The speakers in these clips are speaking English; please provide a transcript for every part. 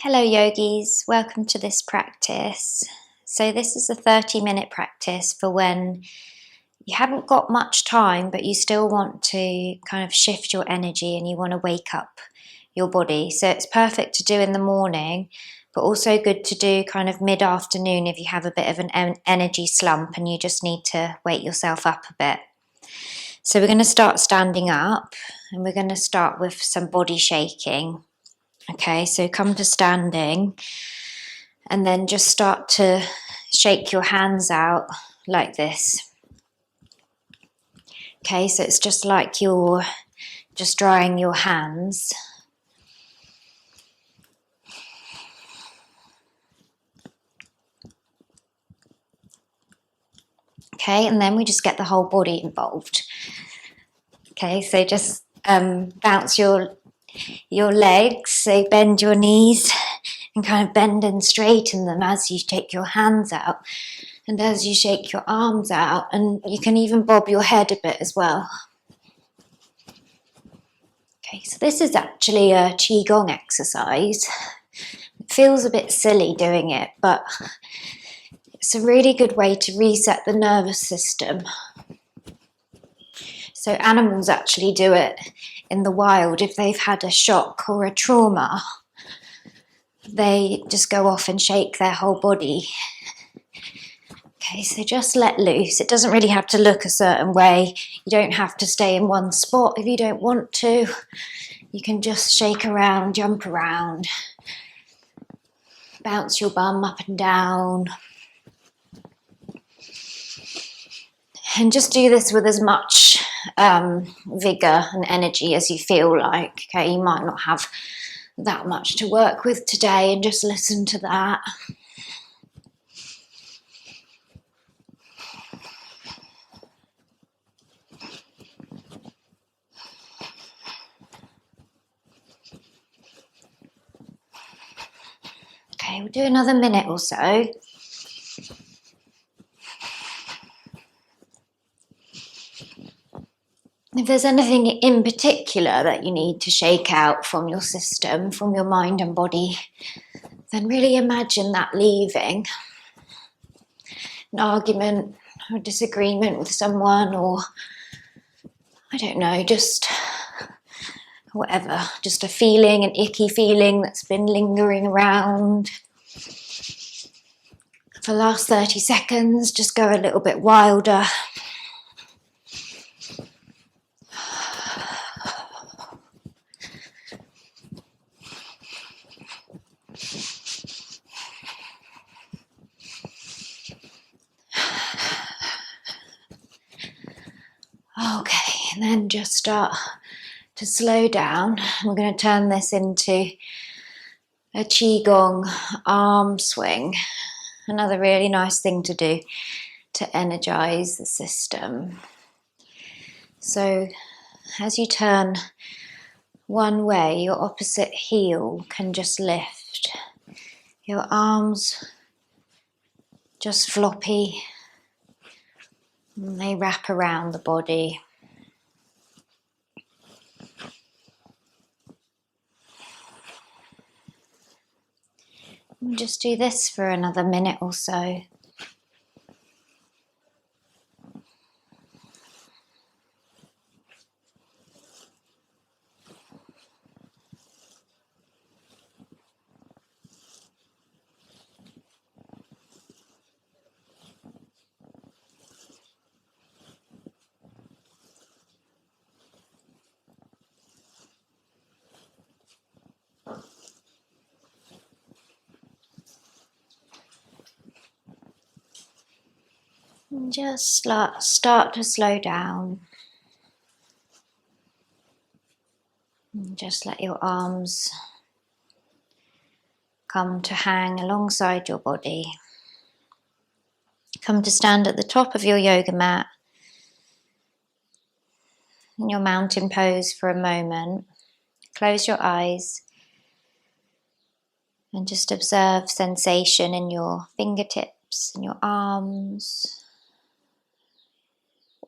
Hello yogis, welcome to this practice. So this is a 30-minute practice for when you haven't got much time but you still want to kind of shift your energy and you want to wake up your body. So it's perfect to do in the morning, but also good to do kind of mid-afternoon if you have a bit of an energy slump and you just need to wake yourself up a bit. So we're going to start standing up and we're going to start with some body shaking. Okay, so come to standing and then just start to shake your hands out like this. Okay, so it's just like you're just drying your hands. Okay, and then we just get the whole body involved. Okay, so just bounce your legs, so bend your knees and kind of bend and straighten them as you take your hands out and as you shake your arms out, and you can even bob your head a bit as well. Okay, so this is actually a qigong exercise. It feels a bit silly doing it, but it's a really good way to reset the nervous system. So animals actually do it in the wild if they've had a shock or a trauma. They just go off and shake their whole body. Okay, so just let loose. It doesn't really have to look a certain way. You don't have to stay in one spot if you don't want to. You can just shake around, jump around, bounce your bum up and down. And just do this with as much vigour and energy as you feel like. Okay, you might not have that much to work with today, and just listen to that. Okay, we'll do another minute or so. If there's anything in particular that you need to shake out from your system, from your mind and body, then really imagine that leaving. An argument or disagreement with someone, or I don't know, just whatever, just a feeling, an icky feeling that's been lingering around. For the last 30 seconds, just go a little bit wilder. Okay, and then just start to slow down. We're going to turn this into a qigong arm swing. Another really nice thing to do to energize the system. So as you turn one way, your opposite heel can just lift. Your arms just floppy, and they wrap around the body. And just do this for another minute or so. And just start to slow down. And just let your arms come to hang alongside your body. Come to stand at the top of your yoga mat in your mountain pose for a moment. Close your eyes and just observe sensation in your fingertips and your arms,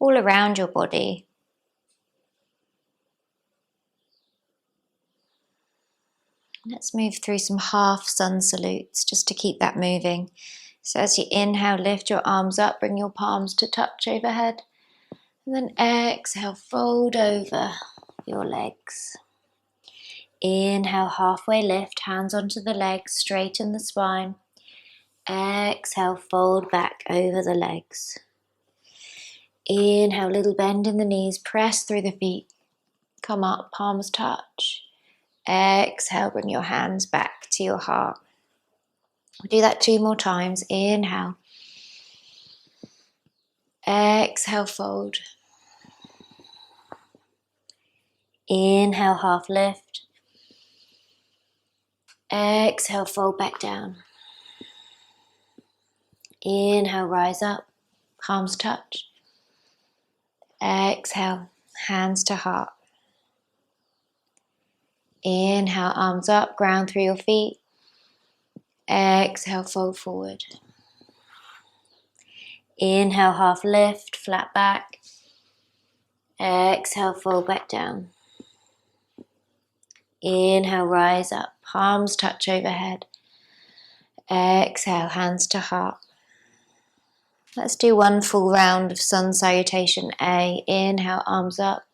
all around your body. Let's move through some half sun salutes just to keep that moving. So as you inhale, lift your arms up, bring your palms to touch overhead. And then exhale, fold over your legs. Inhale, halfway lift, hands onto the legs, straighten the spine. Exhale, fold back over the legs. Inhale, little bend in the knees, press through the feet. Come up, palms touch. Exhale, bring your hands back to your heart. We'll do that 2 more times. Inhale. Exhale, fold. Inhale, half lift. Exhale, fold back down. Inhale, rise up, palms touch. Exhale, hands to heart. Inhale, arms up, ground through your feet. Exhale, fold forward. Inhale, half lift, flat back. Exhale, fold back down. Inhale, rise up, palms touch overhead. Exhale, hands to heart. Let's do 1 full round of sun salutation A. Inhale, arms up.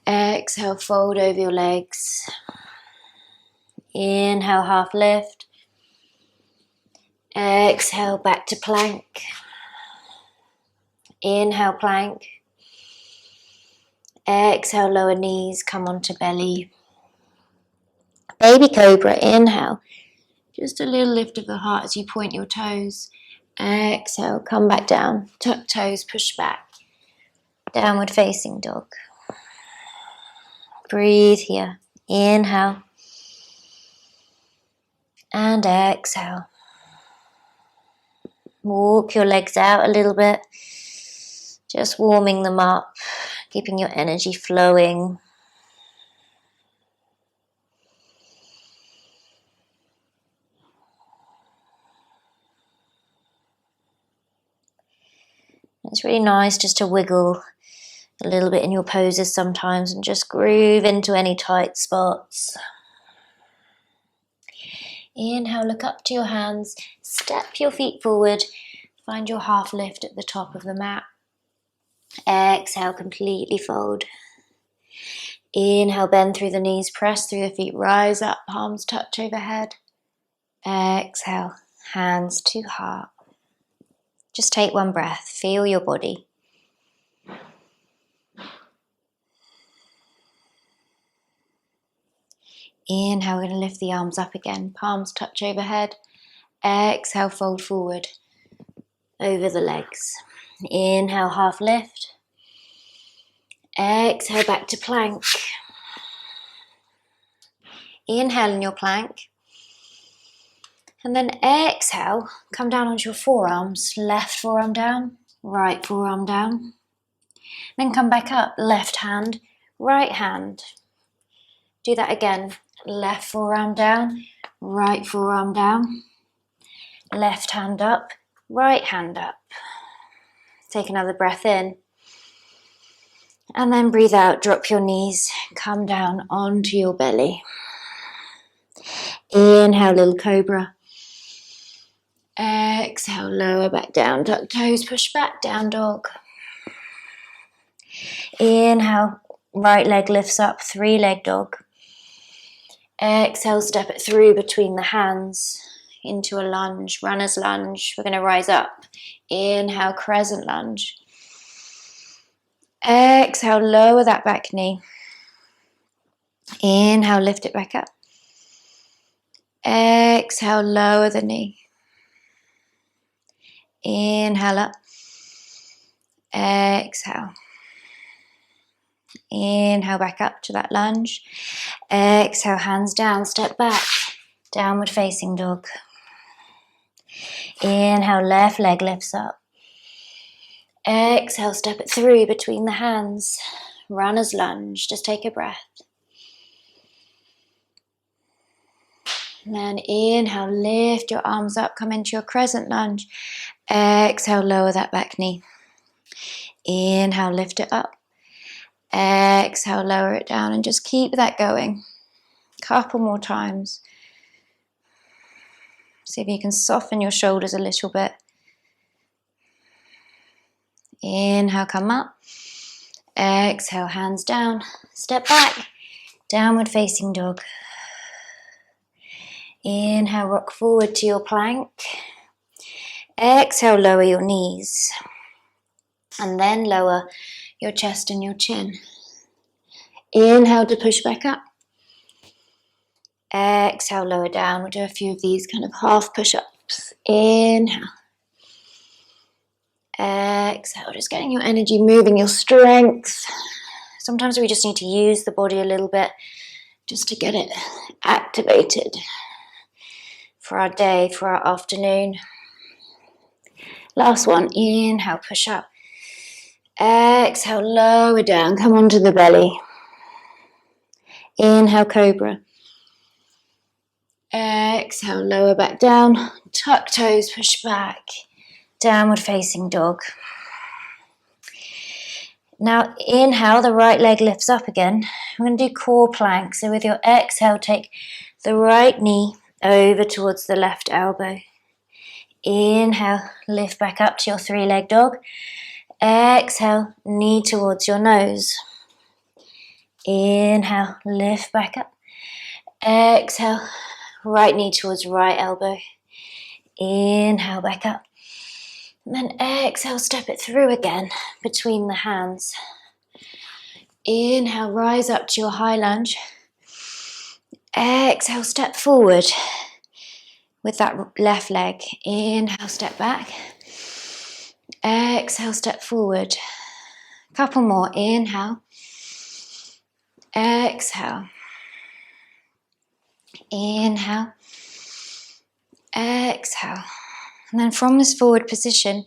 Exhale, fold over your legs. Inhale, half lift. Exhale, back to plank. Inhale, plank. Exhale, lower knees, come onto belly. Baby cobra, inhale. Just a little lift of the heart as you point your toes. Exhale, come back down. Tuck toes, push back. Downward facing dog. Breathe here. Inhale. And exhale. Walk your legs out a little bit. Just warming them up. Keeping your energy flowing. It's really nice just to wiggle a little bit in your poses sometimes and just groove into any tight spots. Inhale, look up to your hands, step your feet forward, find your half lift at the top of the mat. Exhale, completely fold. Inhale, bend through the knees, press through the feet, rise up, palms touch overhead. Exhale, hands to heart. Just take 1 breath, feel your body. Inhale, we're going to lift the arms up again, palms touch overhead. Exhale, fold forward over the legs. Inhale, half lift. Exhale, back to plank. Inhale in your plank. And then exhale, come down onto your forearms. Left forearm down, right forearm down. Then come back up, left hand, right hand. Do that again. Left forearm down, right forearm down. Left hand up, right hand up. Take another breath in. And then breathe out, drop your knees, come down onto your belly. Inhale, little cobra. Exhale, lower back down, tuck toes, push back, down dog. Inhale, right leg lifts up, 3-leg dog. Exhale, step it through between the hands into a lunge, runner's lunge. We're going to rise up. Inhale, crescent lunge. Exhale, lower that back knee. Inhale, lift it back up. Exhale, lower the knee. Inhale up. Exhale. Inhale back up to that lunge. Exhale, hands down, step back. Downward facing dog. Inhale, left leg lifts up. Exhale, step it through between the hands. Runner's lunge, just take a breath. And then inhale, lift your arms up, come into your crescent lunge. Exhale, lower that back knee. Inhale, lift it up. Exhale, lower it down and just keep that going. Couple more times. See if you can soften your shoulders a little bit. Inhale, come up. Exhale, hands down. Step back. Downward facing dog. Inhale, rock forward to your plank. Exhale, lower your knees. And then lower your chest and your chin. Inhale to push back up. Exhale, lower down. We'll do a few of these kind of half push-ups. Inhale. Exhale, just getting your energy moving, your strength. Sometimes we just need to use the body a little bit just to get it activated for our day, for our afternoon. Last one. Inhale, push up. Exhale, lower down. Come onto the belly. Inhale, cobra. Exhale, lower back down. Tuck toes, push back. Downward facing dog. Now inhale, the right leg lifts up again. We're going to do core plank. So with your exhale, take the right knee over towards the left elbow. Inhale, lift back up to your three-leg dog. Exhale, knee towards your nose. Inhale, lift back up. Exhale, right knee towards right elbow. Inhale, back up. And then exhale, step it through again between the hands. Inhale, rise up to your high lunge. Exhale, step forward with that left leg. Inhale, step back. Exhale, step forward. Couple more. Inhale. Exhale. Inhale. Exhale. And then from this forward position,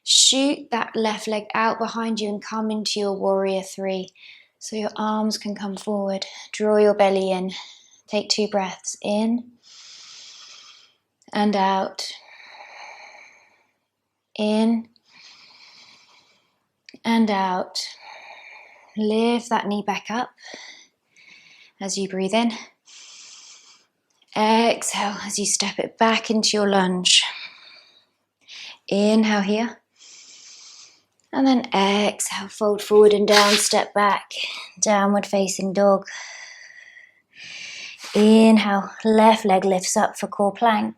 shoot that left leg out behind you and come into your warrior three. So your arms can come forward. Draw your belly in. Take 2 breaths in and out. In and out. Lift that knee back up as you breathe in. Exhale as you step it back into your lunge. Inhale here. And then exhale, fold forward and down, step back. Downward facing dog. Inhale, left leg lifts up for core plank.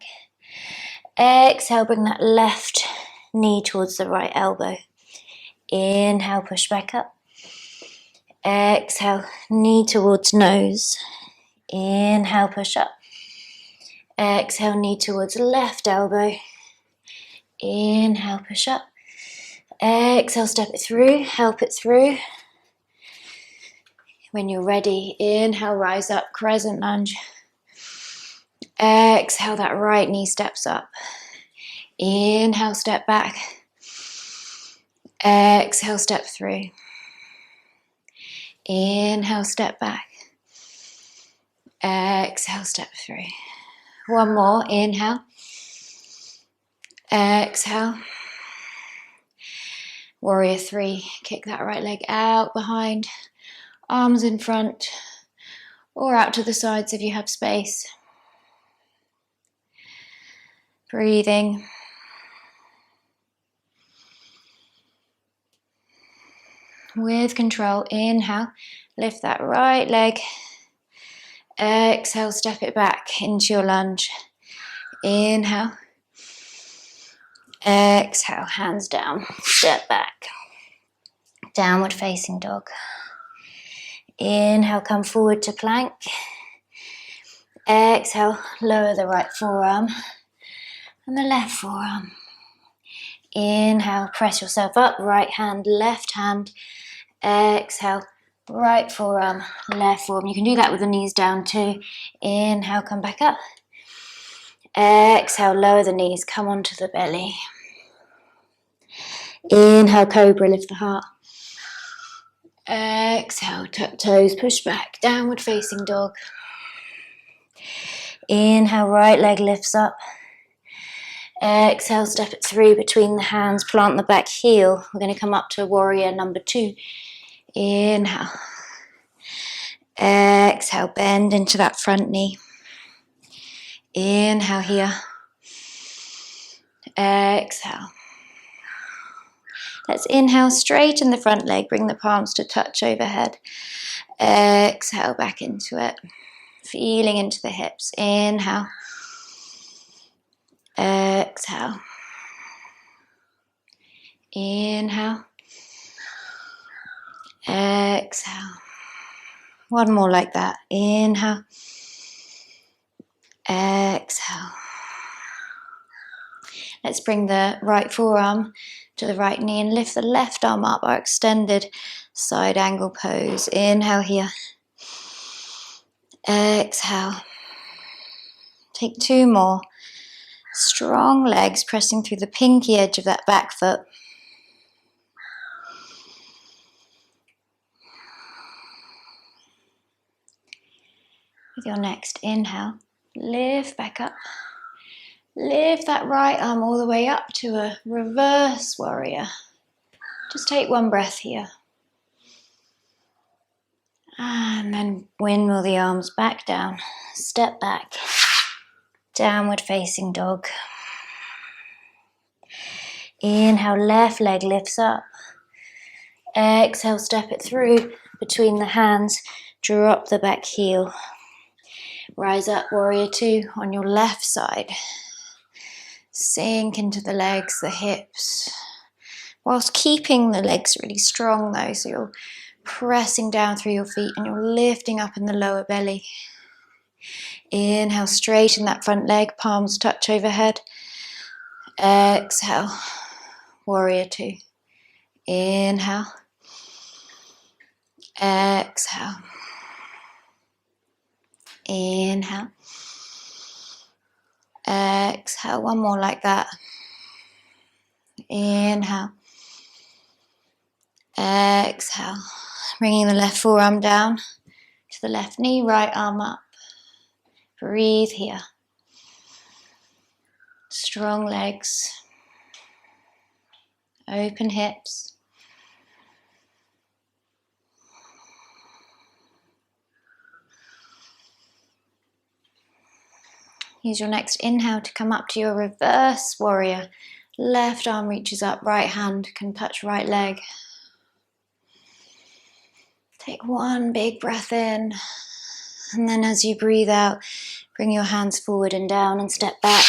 Exhale, bring that left knee towards the right elbow. Inhale, push back up. Exhale, knee towards nose. Inhale, push up. Exhale, knee towards left elbow. Inhale, push up. Exhale, step it through, help it through. When you're ready, inhale, rise up, crescent lunge. Exhale, that right knee steps up. Inhale, step back. Exhale, step through. Inhale, step back. Exhale, step through. One more, inhale. Exhale. Warrior three, kick that right leg out behind, arms in front, or out to the sides if you have space. Breathing. With control, inhale, lift that right leg. Exhale, step it back into your lunge. Inhale. Exhale, hands down, step back. Downward facing dog. Inhale, come forward to plank. Exhale, lower the right forearm and the left forearm. Inhale, press yourself up, right hand, left hand. Exhale, right forearm, left forearm. You can do that with the knees down too. Inhale, come back up. Exhale, lower the knees, come onto the belly. Inhale, cobra, lift the heart. Exhale, tuck toes, push back, downward facing dog. Inhale, right leg lifts up. Exhale, step it through between the hands, plant the back heel. We're going to come up to warrior number 2. Inhale. Exhale, bend into that front knee. Inhale here. Exhale. Let's inhale, straighten the front leg, bring the palms to touch overhead. Exhale, back into it. Feeling into the hips. Inhale. Exhale. Inhale. Exhale. One more like that. Inhale. Exhale. Let's bring the right forearm to the right knee and lift the left arm up, our extended side angle pose. Inhale here. Exhale. Take two more. Strong legs pressing through the pinky edge of that back foot. With your next inhale, lift back up. Lift that right arm all the way up to a reverse warrior. Just take one breath here. And then windmill the arms back down. Step back. Downward facing dog. Inhale, left leg lifts up. Exhale, step it through between the hands. Drop the back heel. Rise up, warrior two on your left side. Sink into the legs, the hips. Whilst keeping the legs really strong though, so you're pressing down through your feet and you're lifting up in the lower belly. Inhale, straighten that front leg, palms touch overhead. Exhale, warrior two. Inhale. Exhale. Inhale. Exhale, one more like that. Inhale. Exhale. Bringing the left forearm down to the left knee, right arm up. Breathe here. Strong legs. Open hips. Use your next inhale to come up to your reverse warrior. Left arm reaches up, right hand can touch right leg. Take one big breath in, and then as you breathe out, bring your hands forward and down and step back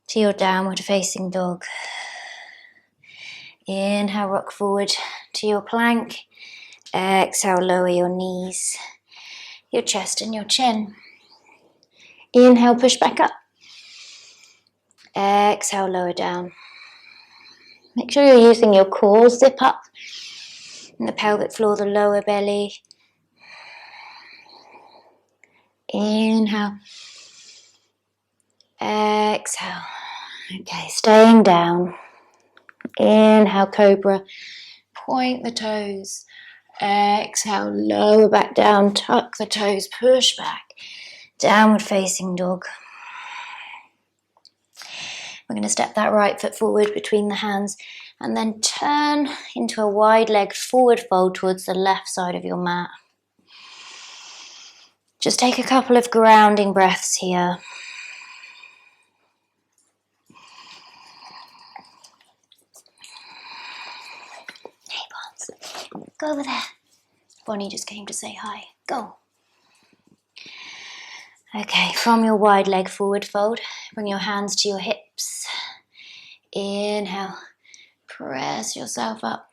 to your downward facing dog. Inhale, rock forward to your plank. Exhale, lower your knees, your chest and your chin. Inhale, push back up. Exhale, lower down. Make sure you're using your core, zip up in the pelvic floor, the lower belly. Inhale. Exhale. Okay, staying down. Inhale, cobra. Point the toes. Exhale, lower back down, tuck the toes, push back. Downward facing dog. We're going to step that right foot forward between the hands and then turn into a wide leg forward fold towards the left side of your mat. Just take a couple of grounding breaths here. Hey, Bones, go over there. Bonnie just came to say hi. Go. Okay, from your wide leg forward fold, bring your hands to your hips. Inhale, press yourself up.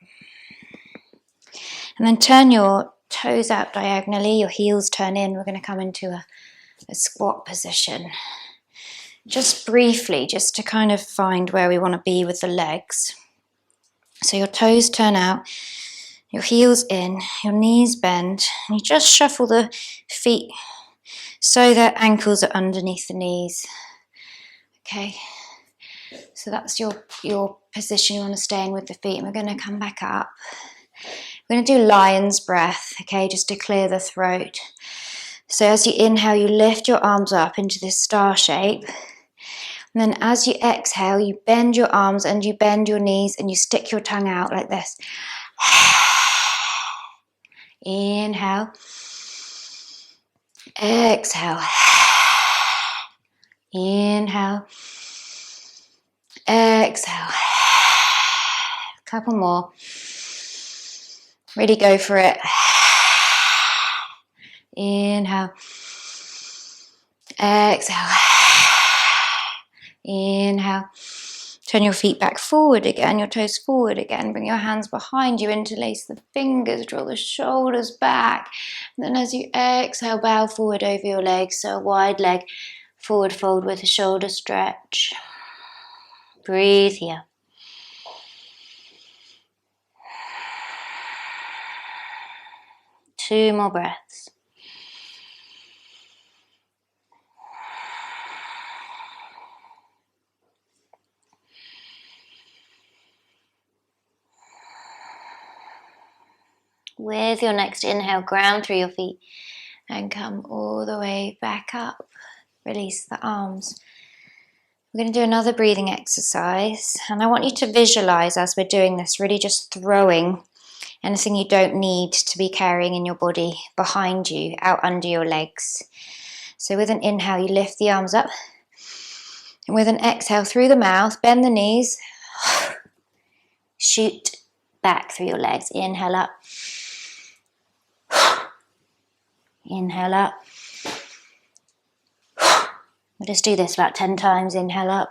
And then turn your toes out diagonally, your heels turn in. We're going to come into a squat position. Just briefly, just to kind of find where we want to be with the legs. So your toes turn out, your heels in, your knees bend, and you just shuffle the feet so that ankles are underneath the knees. Okay, so that's your position you want to stay in with the feet. And we're going to come back up. We're going to do lion's breath, okay, just to clear the throat. So as you inhale, you lift your arms up into this star shape. And then as you exhale, you bend your arms and you bend your knees and you stick your tongue out like this. Inhale. Exhale. Inhale. Exhale. Couple more. Really go for it. Inhale. Exhale. Inhale. Turn your feet back forward again, your toes forward again. Bring your hands behind you, interlace the fingers, draw the shoulders back. And then as you exhale, bow forward over your legs. So a wide leg forward fold with a shoulder stretch. Breathe here. Two more breaths. With your next inhale, ground through your feet and come all the way back up. Release the arms. We're going to do another breathing exercise, and I want you to visualize as we're doing this, really just throwing anything you don't need to be carrying in your body behind you, out under your legs. So with an inhale, you lift the arms up, and with an exhale through the mouth, bend the knees, shoot back through your legs. Inhale up. Inhale up. We'll just do this about 10 times. Inhale up.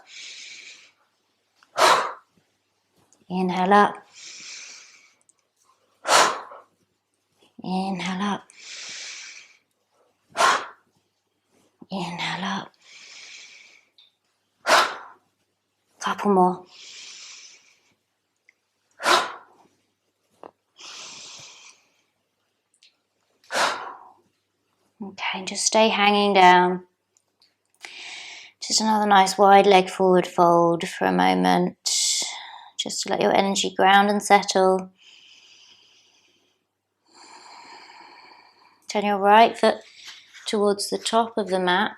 Inhale up. Inhale up. Inhale up. Couple more. Okay, just stay hanging down. Just another nice wide leg forward fold for a moment. Just to let your energy ground and settle. Turn your right foot towards the top of the mat.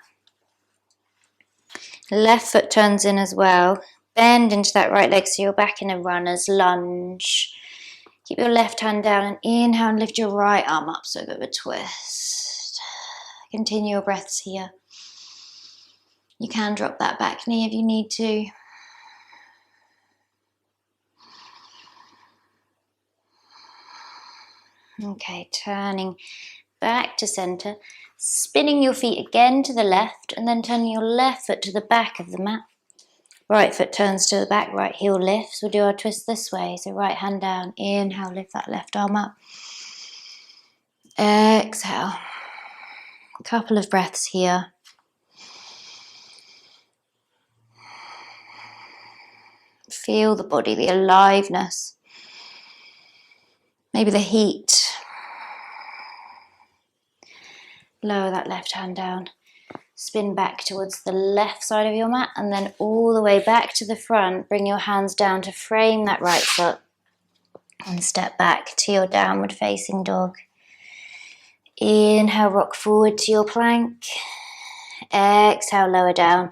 Left foot turns in as well. Bend into that right leg so you're back in a runner's lunge. Keep your left hand down and inhale and lift your right arm up so a bit of a twist. Continue your breaths here. You can drop that back knee if you need to. Okay, turning back to center, spinning your feet again to the left and then turning your left foot to the back of the mat. Right foot turns to the back, right heel lifts. We'll do our twist this way. So right hand down, inhale, lift that left arm up. Exhale. A couple of breaths here. Feel the body, the aliveness, maybe the heat. Lower that left hand down. Spin back towards the left side of your mat and then all the way back to the front. Bring your hands down to frame that right foot and step back to your downward facing dog. Inhale, rock forward to your plank. Exhale, lower down.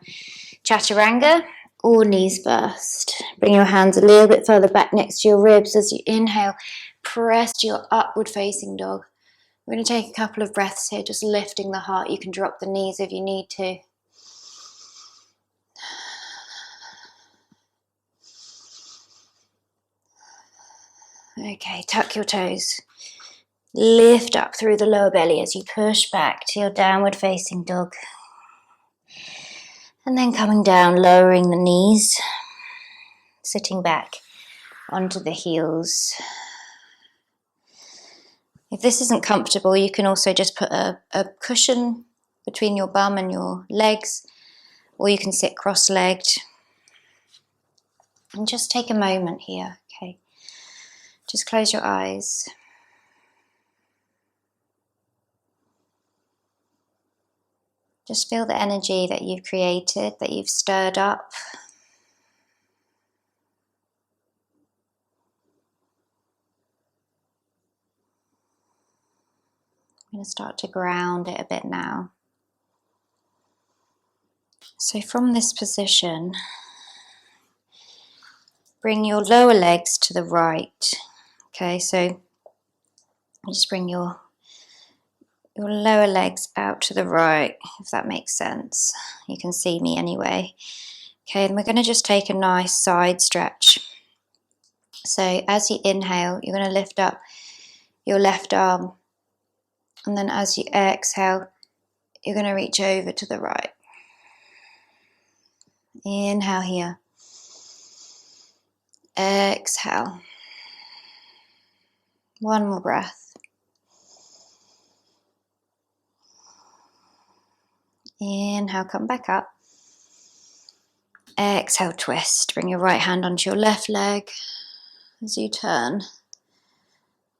Chaturanga or knees first. Bring your hands a little bit further back next to your ribs as you inhale. Press to your upward facing dog. We're going to take a couple of breaths here, just lifting the heart. You can drop the knees if you need to. Okay, tuck your toes. Lift up through the lower belly as you push back to your downward facing dog. And then coming down, lowering the knees, sitting back onto the heels. If this isn't comfortable, you can also just put a cushion between your bum and your legs, or you can sit cross-legged. And just take a moment here, okay? Just close your eyes. Just feel the energy that you've created, that you've stirred up. I'm going to start to ground it a bit now. So from this position, bring your lower legs to the right. Okay, so you just bring your your lower legs out to the right, if that makes sense. You can see me anyway. Okay, and we're going to just take a nice side stretch. So as you inhale, you're going to lift up your left arm, and then as you exhale, you're going to reach over to the right. Inhale here. Exhale. One more breath. Inhale, come back up. Exhale, twist. Bring your right hand onto your left leg as you turn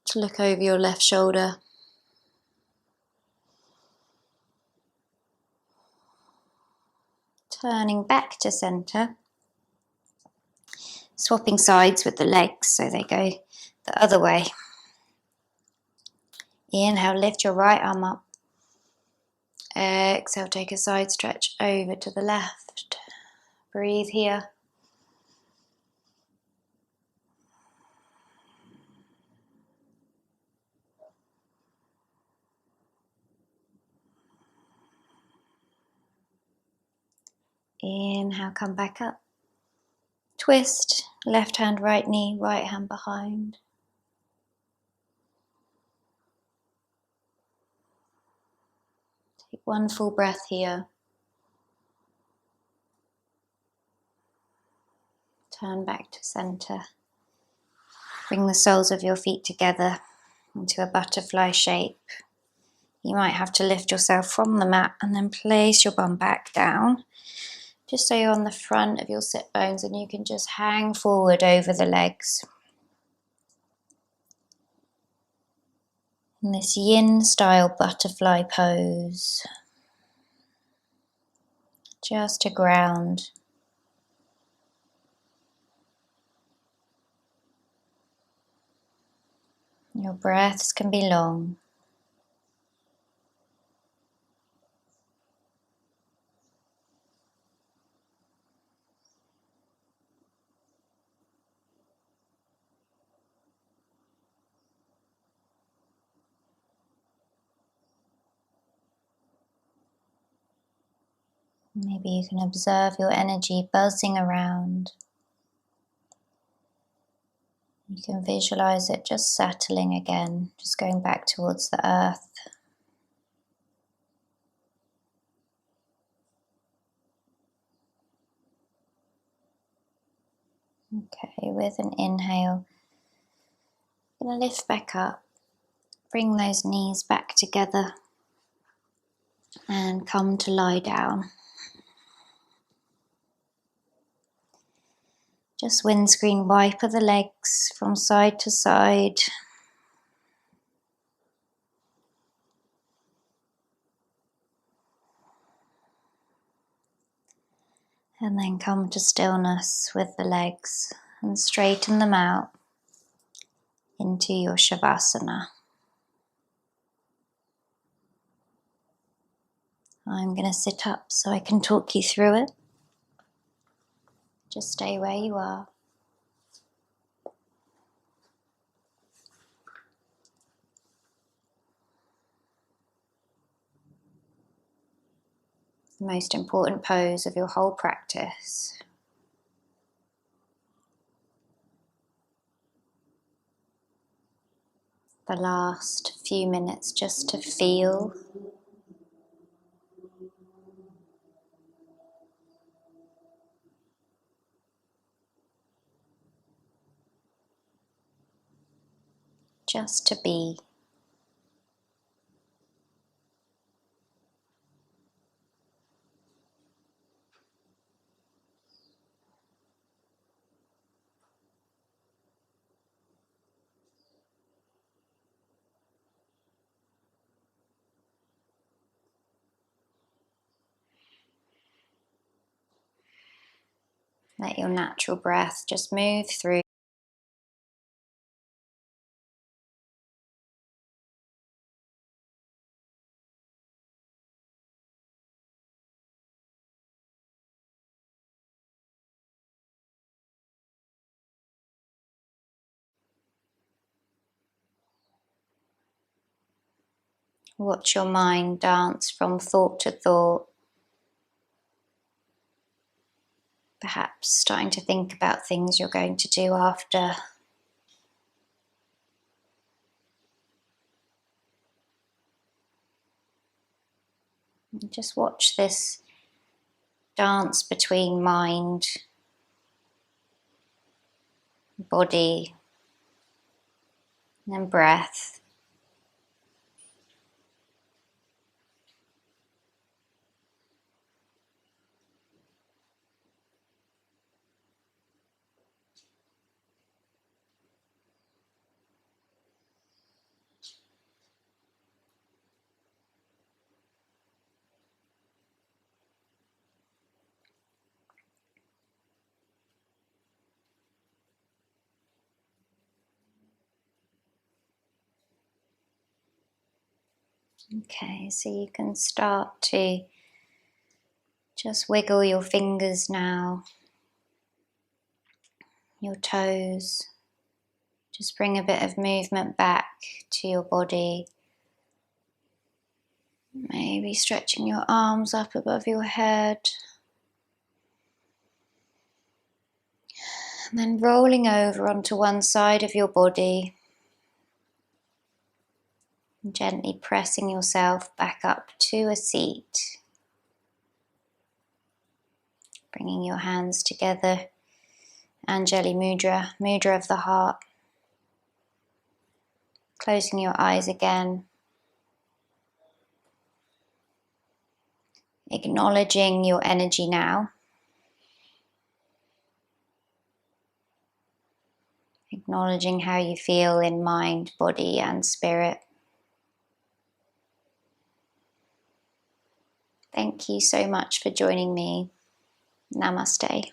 to look over your left shoulder. Turning back to center. Swapping sides with the legs so they go the other way. Inhale, lift your right arm up. Exhale, take a side stretch over to the left. Breathe here. Inhale, come back up. Twist, left hand, right knee, right hand behind. Take one full breath here. Turn back to center. Bring the soles of your feet together into a butterfly shape. You might have to lift yourself from the mat and then place your bum back down, just so you're on the front of your sit bones and you can just hang forward over the legs. In this yin style butterfly pose, just to ground. Your breaths can be long. Maybe you can observe your energy buzzing around. You can visualize it just settling again, just going back towards the earth. Okay, with an inhale, you're going to lift back up, bring those knees back together and come to lie down. Just windscreen wiper the legs from side to side. And then come to stillness with the legs and straighten them out into your Shavasana. I'm going to sit up so I can talk you through it. Just stay where you are. The most important pose of your whole practice. The last few minutes just to feel. Just to be. Let your natural breath just move through. Watch your mind dance from thought to thought. Perhaps starting to think about things you're going to do after. And just watch this dance between mind, body, and breath. Okay, so you can start to just wiggle your fingers now, your toes. Just bring a bit of movement back to your body. Maybe stretching your arms up above your head. And then rolling over onto one side of your body. Gently pressing yourself back up to a seat. Bringing your hands together. Anjali Mudra, Mudra of the heart. Closing your eyes again. Acknowledging your energy now. Acknowledging how you feel in mind, body, and spirit. Thank you so much for joining me. Namaste.